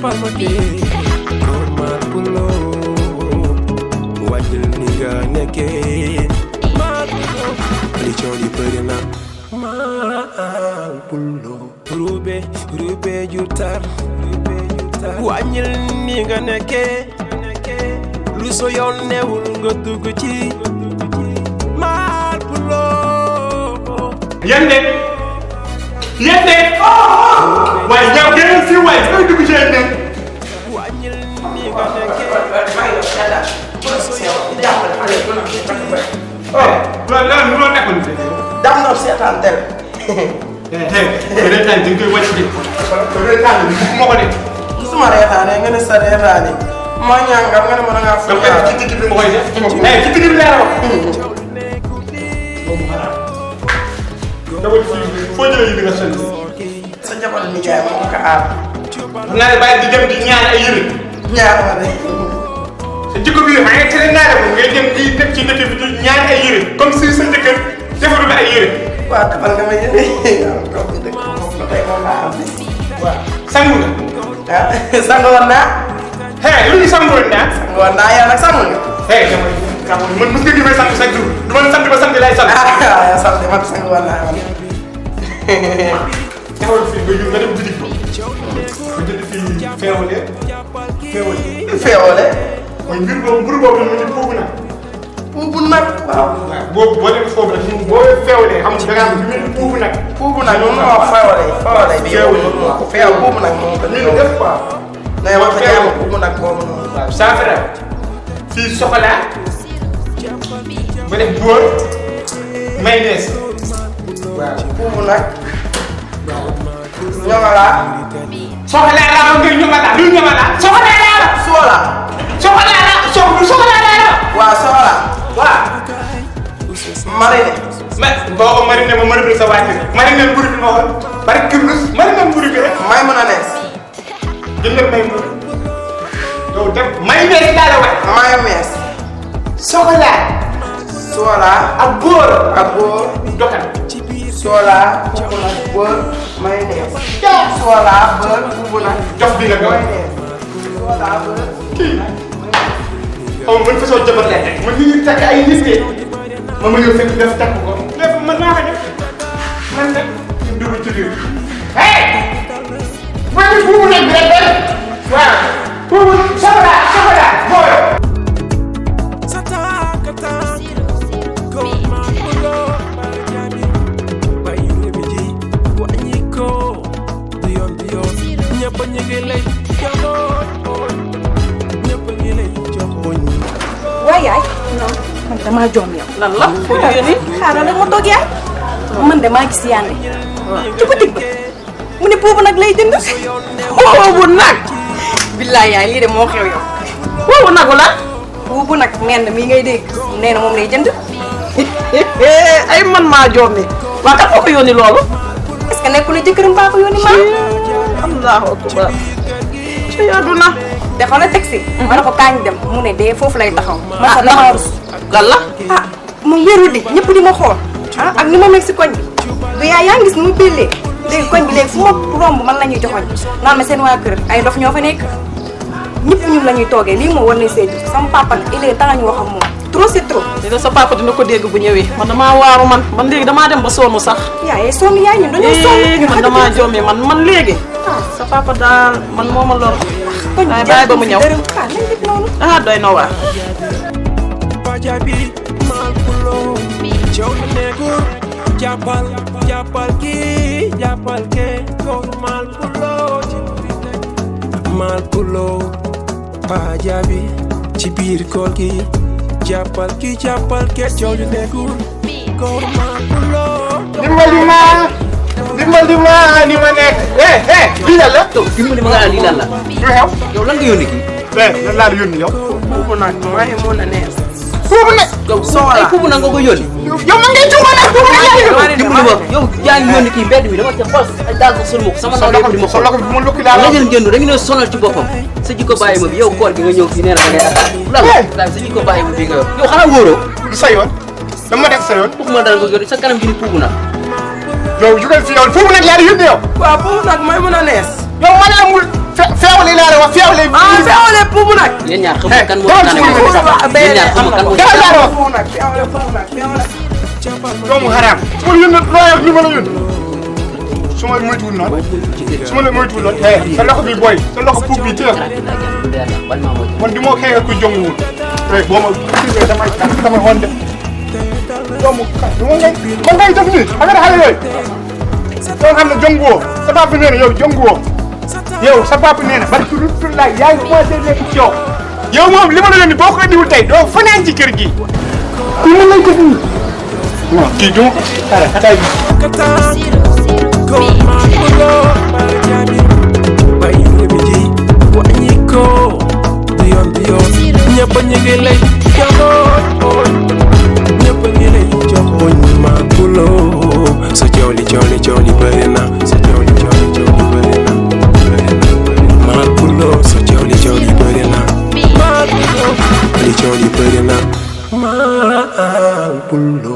jàppal ma kii góor maar pulo wàññil ni nga nekkee maar pulo li coow li bëri na maar pulo rube ju tar wàññil ni nga nekkee lu so yoon newul nga dugg ci maar pulo yende waaye ñëw génn si waaye fooy dugg ci yende wàññil ni nga nekkee loolu nekkoon fi dam na seetaan tel reetaan di nga koy wàcc de reetaan bi moo ko de suma reetaane nga ne sa reetaane ma ñaangam nga ne ma nga fu dama koy ci digg bi ma koy def ci digg bi laa wax dama foo jëlee yi di nga sëñ sa jabar nijaay moo ko aar xam naa ne bàyyi di dem di ñaan ay yëre ñaar ma de sa jikko bi maa ngi tere naa dem ngay dem di def ci dëkk bi di ñaan ay yëre comme si sa jëkkër defaru bi ay yëre waaw defal nga ma yëre waaw dëkk moom ba tey moom laa am waaw sangu nga ah sangoon naa lu ñu sangoon naa sangoon naa yow nag sangu nga dama man mos nga gi may sant chaque jour du ma sant ba sant lay sant yow sant man sangoon naa man taxawal fii nga dem bitig ba nga jënd fii feewale feewale mooy mbir boobu mu ngi foofu nag puubu nag waaw boobu boo demee foofu nag boo feewalee xam nga da ngaa am lu mel ni puubu nag moom moo feewale bi yow feew puubu nag moom ko ni def quoi nee wax nga jàmm puubu nag boobu noonu waaw saafara fii soxlaa ba def góor mayonnaise waaw puubu nag ñoŋalaa soxlaa la am ngay ñoŋalaa du ñoŋalaa soxlaa la soola soxlaa la waaw soola waaw marine boo ko marine ma marine sa wàcc marine mburu bi ma xool bari kirlus marine mburu bi rek may mën a nees jëndal may mburu yow def mayonnaise laa la wax mayonnaise soxlaa soola ak góor doxal soola puubu nag beurre mayonnaise soola beurre puubu nag jox bi nga doon mayonnaise soola beurre kii xaw ma ban façon jabar lay teg man ñu takk ay nit de ma ñëw fekk def takk ko lépp man maa ko def man nag ñu dugg ci biir man ni buubu nag bi rek waaw buubu soxla booyo waaye yaay man damaa joom yow. lan la foo jógee nii. xaaral rek ma toog yaay. man de maa gis yànde. ci boutique ba mu ne boobu nag lay jënd. boobu nag. billaay yaay lii de moo xew yow. boobu nagu la. boobu nag mel mii ngay dégg nee na moom lay jënd. ay man maa joom ni waa kat moo ko yónni loolu. est-ce que nekkul jëkkëram baa ko yónni maa. allahu akbar. ci àdduna. te xoolal taxi. ma ne ko kañ dem mu ne de foofu lay taxaw. ma sax damaa rus. lan la. ah mu wéru di ñëpp di ma xool. ah ak ni ma nekk si koñ bi. du yaay yaa ngi gis ni mu pillee. léegi koñ bi léegi fu ma romb man la ñuy joxoñ naan ma seen waa kër ay dof ñoo fa nekk. ñëpp ñun la ñuy toogee lii moo war na seetu sama papa nag il est temps ñu wax ak moom trop c'est trop. dina sa papa dina ko dégg bu ñëwee man damaa waaru man léegi damaa dem ba sonn sax. yaay sonn yaay ñun dañoo sonn. ñun man damaa jommi man léegi. sa papa daal man moo ma lor. koñ bi bàyyi ba mu ñëw nañ def noonu. doy na waar. jàppal kii jàppal kee góor mal pulo Pajabi ci biir kool gi jàppal kii jàppal kee coow li nekkul góor mal pulo dimbali ma ni ma nekk lii lan la dimbali ma nga lii lan la. lu xew yow lan nga yónni kii. lan laa la yónni yow puubu nag maa ngi mën a nees foofu nag yow Soxla. ay kubu na nga ko yónni. yow man ngay tuuma nag foofu nag dimbali ma yow yaa ngi yónni kii mbedd mi dama ca xos ay daal ko sëlmu ko sama ndaw di ma xool. loxo bi bu ma lukki laa la nga jël génn da nga ne sonal ci boppam sa jikko bàyyi ma bi yow koor gi nga ñëw fii nee na da ngay attaque lan la sa jikko bàyyi ma bi nga yor yow xanaa wóoroo du sa yoon dama def sa yoon waxuma dara nga yor sa kanam gi ni puubu na yow jugal fi yow foofu nag laa la yónni yow waaw puubu nag may mën a nees yow man amul feewale laa la wax feewale. ah feewale puubu nag. yéen ñaar xam nga kan moo tane moom yéen ñaar xam nga kan moo dama laa wax. puubu nag feewale puubu nag feewale. doomu xaraam. su ma yónnee loo yor li ma la yónnee. su ma moytuwul noonu. su ma la moytuwul noonu. sa loxo bi booy sa loxo puub bi téye man di moo xeexal ku jonguwul. boo ma gisee damay woon de. doomu ka man ngay def nii affaire xale yooyu. doo xam ne jonguwoo sa papa nee na yow jonguwoo yow sa papa nee na barki Rasulullah yaa ngi commencé nekk ci yow. yow moom li ma la yónni boo ko indiwul tey doo fanaan ci kër gi. kii mën lay def nii. non kii du xaaral xataay bi. ñëpp ñu ngi lay joxoon ñëpp ngi lay joxoon ma pulo sa cooli bëri na sa cooli bëri na ma pulo sa cooli bëri na ma pulo cooli bëri na ma pulo